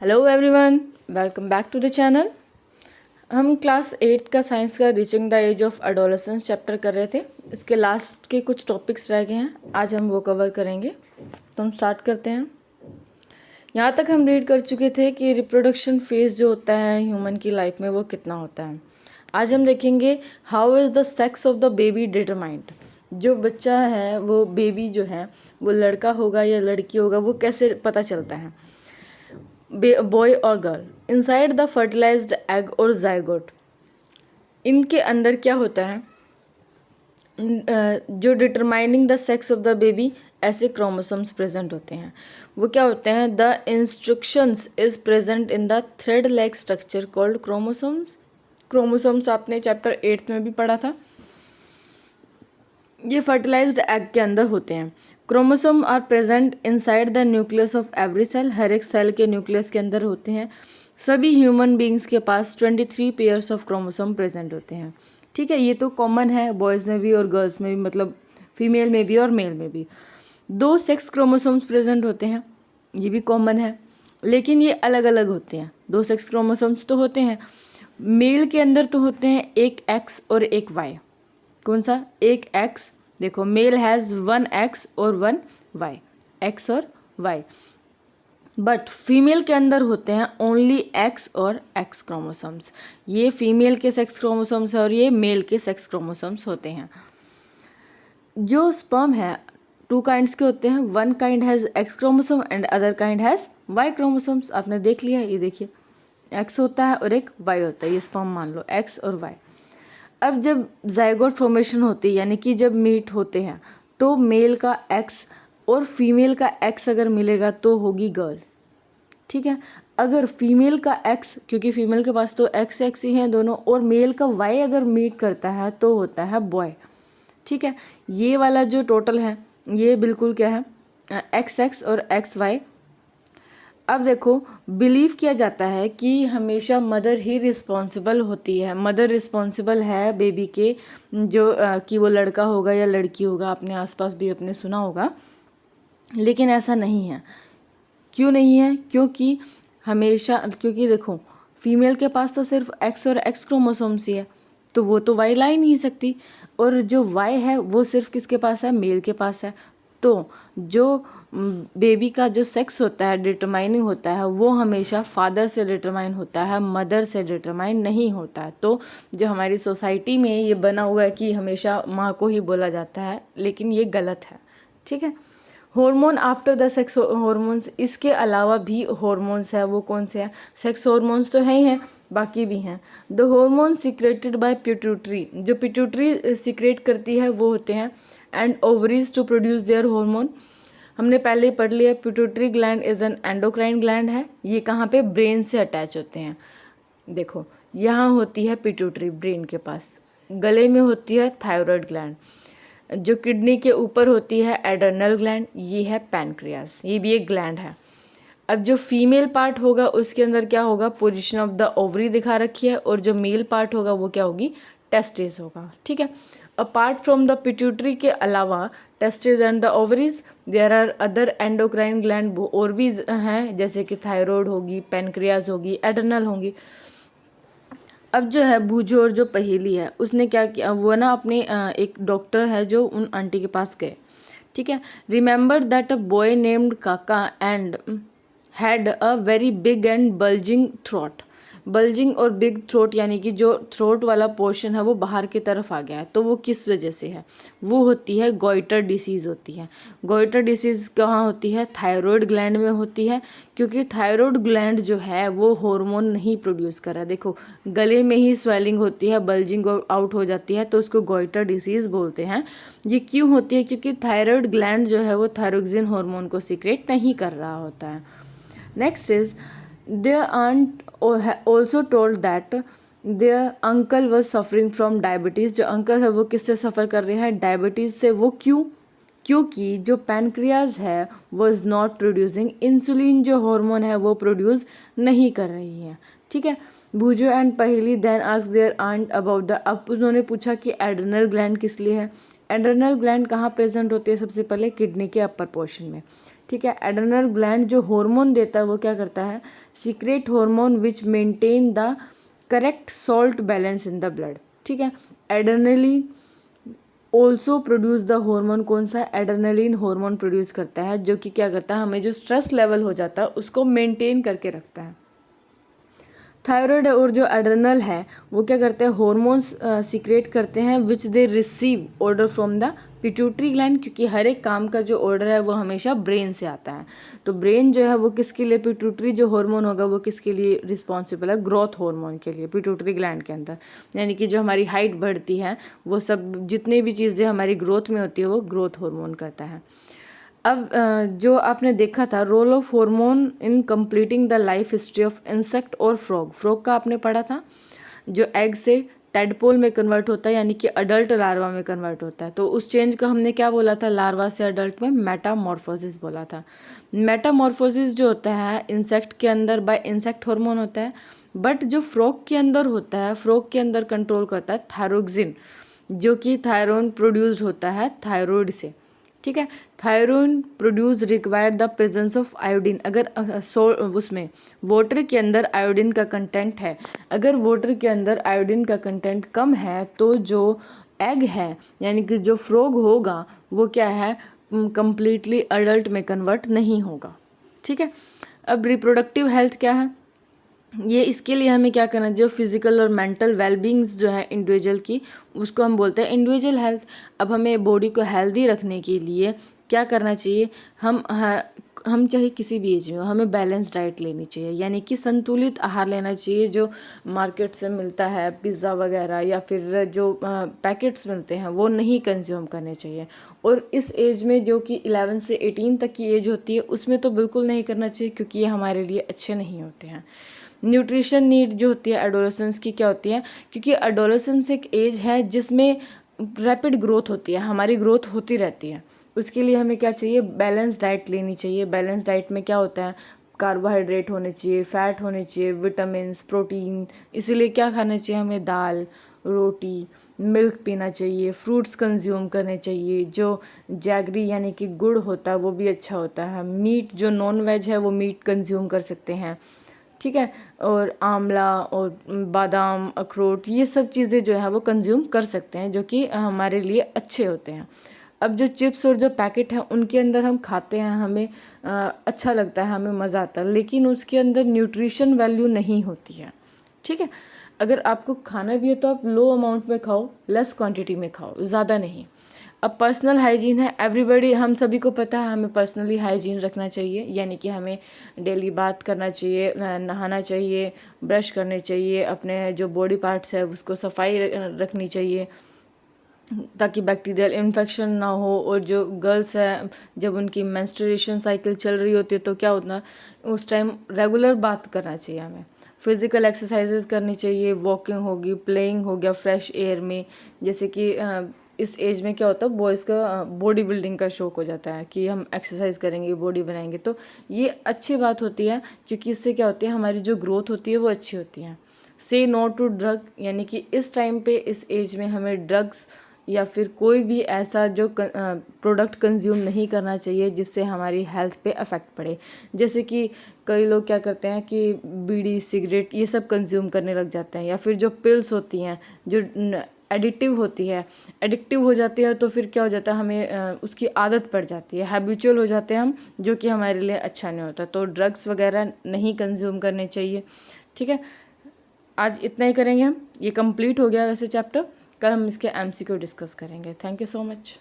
Hello everyone, welcome back to the channel. हम class 8 का science का reaching the age of adolescence chapter कर रहे थे। इसके लास्ट के कुछ टॉपिक्स रह गए हैं, आज हम वो कवर करेंगे। तो हम स्टार्ट करते हैं। यहाँ तक हम रीड कर चुके थे कि रिप्रोडक्शन फेज जो होता है ह्यूमन की लाइफ में वो कितना होता है। आज हम देखेंगे how is the sex of the baby determined. जो बच्चा है वो बेबी जो है वो लड़का होगा या लड़की होगा वो कैसे पता चलता है, बॉय और girl. Inside the fertilised egg और जाइगोट, इनके अंदर क्या होता है जो determining the sex of the baby, ऐसे क्रोमोसोम्स प्रेजेंट होते हैं। वो क्या होते हैं? The instructions is present in the thread like structure called chromosomes. Chromosomes आपने चैप्टर 8 में भी पढ़ा था। ये फर्टिलाइज्ड एग के अंदर होते हैं। Chromosome are present inside the nucleus of every cell, हर एक सेल के न्यूक्लियस के अंदर होते हैं। सभी ह्यूमन बींग्स के पास 23 पेयर्स ऑफ क्रोमोसोम प्रेजेंट होते हैं। ठीक है, ये तो कॉमन है बॉयज़ में भी और गर्ल्स में भी, मतलब फीमेल में भी और मेल में भी। 2 सेक्स क्रोमोसोम्स प्रेजेंट होते हैं, ये भी कॉमन है, लेकिन ये अलग अलग होते हैं। 2 सेक्स क्रोमोसोम्स तो होते हैं, मेल के अंदर तो होते हैं एक एक्स और एक वाई। कौन सा? एक एक्स। देखो, मेल हैज़ 1 एक्स और 1 वाई, एक्स और वाई। बट फीमेल के अंदर होते हैं ओनली एक्स और एक्स क्रोमोसोम्स। ये फीमेल के सेक्स क्रोमोसोम्स और ये मेल के सेक्स क्रोमोसोम्स होते हैं। जो स्पर्म है 2 काइंड्स के होते हैं, 1 kind has X chromosome and other kind has Y chromosomes. आपने देख लिया, ये देखिए एक्स होता है और एक वाई होता है, ये स्पर्म मान लो, एक्स और वाई। अब जब जाइगोट फॉर्मेशन होती है, यानी कि जब मीट होते हैं, तो मेल का एक्स और फीमेल का एक्स अगर मिलेगा तो होगी गर्ल। ठीक है, अगर फीमेल का एक्स, क्योंकि फीमेल के पास तो एक्स एक्स ही हैं दोनों, और मेल का वाई अगर मीट करता है तो होता है बॉय। ठीक है, ये वाला जो टोटल है ये बिल्कुल क्या है, एक्स एक्स और एक्स वाई। अब देखो, बिलीव किया जाता है कि हमेशा मदर ही रिस्पॉन्सिबल होती है, मदर रिस्पॉन्सिबल है बेबी के, जो कि वो लड़का होगा या लड़की होगा। आपने आसपास भी अपने सुना होगा, लेकिन ऐसा नहीं है। क्यों नहीं है? क्योंकि देखो, फीमेल के पास तो सिर्फ एक्स और एक्स क्रोमोसोम्स ही है, तो वो तो वाई ला ही नहीं सकती। और जो वाई है वो सिर्फ किसके पास है? मेल के पास है। तो जो बेबी का जो सेक्स होता है, डिटरमाइनिंग होता है, वो हमेशा फादर से डिटरमाइन होता है, मदर से डिटरमाइन नहीं होता है। तो जो हमारी सोसाइटी में ये बना हुआ है कि हमेशा माँ को ही बोला जाता है, लेकिन ये गलत है। ठीक है, hormone after the sex hormones, इसके अलावा भी हार्मोन्स है। वो कौन से हैं? सेक्स हार्मोन्स तो है ही हैं, बाकी भी हैं। The hormone secreted by pituitary, जो पिट्यूटरी सिक्रेट करती है वो होते हैं, and ovaries to produce their hormone. हमने पहले ही पढ़ लिया, pituitary gland is an endocrine gland है। ये कहाँ पे? ब्रेन से अटैच होते हैं। देखो, यहाँ होती है पिट्यूटरी ब्रेन के पास, गले में होती है थायराइड ग्लैंड, जो किडनी के ऊपर होती है एड्रेनल ग्लैंड, ये है पैनक्रियास, ये भी एक ग्लैंड है। अब जो फीमेल पार्ट होगा उसके अंदर क्या होगा? पोजीशन ऑफ द ओवरी दिखा रखी है, और जो मेल पार्ट होगा वो क्या होगी? टेस्टिस होगा। ठीक है, अपार्ट फ्रॉम द पिट्यूटरी के अलावा testis and the ovaries, there are other endocrine gland और भी हैं, जैसे कि थायराइड होगी, पैनक्रियाज होगी, एड्रेनल होंगी। अब जो है बूझो और जो पहेली है, उसने क्या किया, वो ना अपने एक डॉक्टर है जो उन आंटी के पास गए। ठीक है, remember that a boy named Kaka and had a very big and bulging throat. Bulging और बिग थ्रोट यानी कि जो थ्रोट वाला पोर्शन है वो बाहर की तरफ आ गया है, तो वो किस वजह से है? वो होती है गॉइटर डिसीज़ होती है। गॉइटर डिसीज़ कहाँ होती है? थायराइड ग्लैंड में होती है, क्योंकि थायराइड ग्लैंड जो है वो हार्मोन नहीं प्रोड्यूस कर रहा है। देखो, गले में ही स्वेलिंग होती है, बल्जिंग आउट हो जाती है, तो उसको गॉइटर डिसीज़ बोलते हैं। ये क्यों होती है? क्योंकि थायराइड ग्लैंड जो है वो थायरोक्सिन हार्मोन को सीक्रेट नहीं कर रहा होता है। Next is, their aunt also told that their uncle was suffering from diabetes। जो अंकल है वो किससे सफ़र कर रहे हैं? डायबिटीज़ से। वो क्यों? क्योंकि जो पैनक्रियाज है वॉज नॉट प्रोड्यूसिंग इंसुलिन, जो हार्मोन है वो प्रोड्यूस नहीं कर रही है। ठीक है, Boojho and Paheli then ask their aunt about the, अब उन्होंने पूछा कि एड्रेनल ग्लैंड किस लिए है। एड्रेनल ग्लैंड कहाँ प्रेजेंट होती है? सबसे पहले किडनी के अपर पोर्शन में। ठीक है। एड्रेनल ग्लैंड जो हार्मोन देता है वो क्या करता है, secret hormone which maintain the correct salt balance in the blood. ठीक है। Adrenaline also produce the hormone, कौन सा, एड्रेनलिन हार्मोन प्रोड्यूस करता है, जो कि क्या करता है, हमें जो स्ट्रेस लेवल हो जाता है उसको मेंटेन करके रखता है। थायराइड और जो एड्रेनल है वो क्या करते हैं, हॉर्मोन्स सीक्रेट करते हैं which they receive order from the pituitary gland, क्योंकि हर एक काम का जो ऑर्डर है वो हमेशा ब्रेन से आता है। तो ब्रेन जो है वो किसके लिए, पिट्यूटरी जो हार्मोन होगा वो किसके लिए रिस्पॉन्सिबल है, ग्रोथ हार्मोन के लिए, पिट्यूटरी ग्लैंड के अंदर। यानी कि जो हमारी हाइट बढ़ती है वो सब जितनी भी चीज़ें हमारी ग्रोथ में होती है वो ग्रोथ हार्मोन करता है। अब जो आपने देखा था role of hormone in completing the life history of insect और फ्रॉग, फ्रॉग का आपने पढ़ा था, जो एग से टेडपोल में कन्वर्ट होता है यानी कि अडल्ट लार्वा में कन्वर्ट होता है। तो उस चेंज को हमने क्या बोला था, लार्वा से अडल्ट में मेटामॉर्फोसिस बोला था। मेटामॉर्फोसिस जो होता है इंसेक्ट के अंदर बाय इंसेक्ट हार्मोन होता है, बट जो फ्रॉग के अंदर होता है, फ्रॉग के अंदर कंट्रोल करता है थायरोक्सिन, जो कि थायरोन प्रोड्यूस होता है थायराइड से। ठीक है। Thyroxine produce require the presence of iodine, अगर उसमें वाटर के अंदर आयोडीन का कंटेंट है, अगर वाटर के अंदर आयोडीन का कंटेंट कम है तो जो एग है यानी कि जो फ्रॉग होगा वो क्या है, कंप्लीटली अडल्ट में कन्वर्ट नहीं होगा। ठीक है। अब रिप्रोडक्टिव हेल्थ क्या है, ये इसके लिए हमें क्या करना, जो फिजिकल और मेंटल वेलबींग्स जो है इंडिविजुअल की, उसको हम बोलते हैं इंडिविजुअल हेल्थ। अब हमें बॉडी को हेल्दी रखने के लिए क्या करना चाहिए, हम चाहे किसी भी एज में हो हमें बैलेंस डाइट लेनी चाहिए, यानी कि संतुलित आहार लेना चाहिए। जो मार्केट से मिलता है पिज़्ज़ा वगैरह या फिर जो पैकेट्स मिलते हैं वो नहीं कंज्यूम करने चाहिए। और इस एज में जो कि 11 से 18 तक की एज होती है उसमें तो बिल्कुल नहीं करना चाहिए, क्योंकि ये हमारे लिए अच्छे नहीं होते हैं। न्यूट्रिशन नीड जो होती है एडोलेसेंस की क्या होती है, क्योंकि एडोलेसेंस एक एज है जिसमें रैपिड ग्रोथ होती है, हमारी ग्रोथ होती रहती है। उसके लिए हमें क्या चाहिए, बैलेंस डाइट लेनी चाहिए। बैलेंस डाइट में क्या होता है, कार्बोहाइड्रेट होने चाहिए, फैट होने चाहिए, विटामिन्स, प्रोटीन। इसीलिए क्या खाना चाहिए हमें, दाल, रोटी, मिल्क पीना चाहिए, फ्रूट्स कंज्यूम करने चाहिए। जो जैगरी यानी कि गुड़ होता है वो भी अच्छा होता है। मीट जो नॉन वेज है वो मीट कंज्यूम कर सकते हैं। ठीक है। और आंवला और बादाम, अखरोट, ये सब चीज़ें जो है वो कंज्यूम कर सकते हैं, जो कि हमारे लिए अच्छे होते हैं। अब जो चिप्स और जो पैकेट हैं उनके अंदर हम खाते हैं, हमें अच्छा लगता है, हमें मज़ा आता है, लेकिन उसके अंदर न्यूट्रिशन वैल्यू नहीं होती है। ठीक है। अगर आपको खाना भी है तो आप लो अमाउंट में खाओ, लेस क्वांटिटी में खाओ, ज़्यादा नहीं। अब पर्सनल हाइजीन है, एवरीबॉडी, हम सभी को पता है हमें पर्सनली हाइजीन रखना चाहिए, यानी कि हमें डेली बात करना चाहिए, नहाना चाहिए, ब्रश करने चाहिए, अपने जो बॉडी पार्ट्स है उसको सफाई रखनी चाहिए ताकि बैक्टीरियल इन्फेक्शन ना हो। और जो गर्ल्स है जब उनकी मेंस्ट्रुएशन साइकिल चल रही होती है तो क्या होता है, उस टाइम रेगुलर बात करना चाहिए हमें। फिज़िकल एक्सरसाइजेज करनी चाहिए, वॉकिंग होगी, प्लेइंग हो गया फ्रेश एयर में। जैसे कि इस एज में क्या होता है, बॉयज़ का बॉडी बिल्डिंग का शौक हो जाता है कि हम एक्सरसाइज करेंगे, बॉडी बनाएंगे, तो ये अच्छी बात होती है, क्योंकि इससे क्या होती है, हमारी जो ग्रोथ होती है वो अच्छी होती है। से नो टू ड्रग, यानी कि इस टाइम पे, इस एज में हमें ड्रग्स या फिर कोई भी ऐसा जो प्रोडक्ट कंज्यूम नहीं करना चाहिए जिससे हमारी हेल्थ पे अफेक्ट पड़े। जैसे कि कई लोग क्या करते हैं कि बीड़ी, सिगरेट, ये सब कंज्यूम करने लग जाते हैं, या फिर जो पिल्स होती हैं जो एडिक्टिव होती है, एडिक्टिव हो जाती है, तो फिर क्या हो जाता है, हमें उसकी आदत पड़ जाती है, हैबिचुअल हो जाते हैं हम, जो कि हमारे लिए अच्छा नहीं होता। तो ड्रग्स वगैरह नहीं कंज्यूम करने चाहिए। ठीक है। आज इतना ही करेंगे हम, ये कंप्लीट हो गया वैसे चैप्टर। कल हम इसके एमसीक्यू डिस्कस करेंगे। Thank you so much.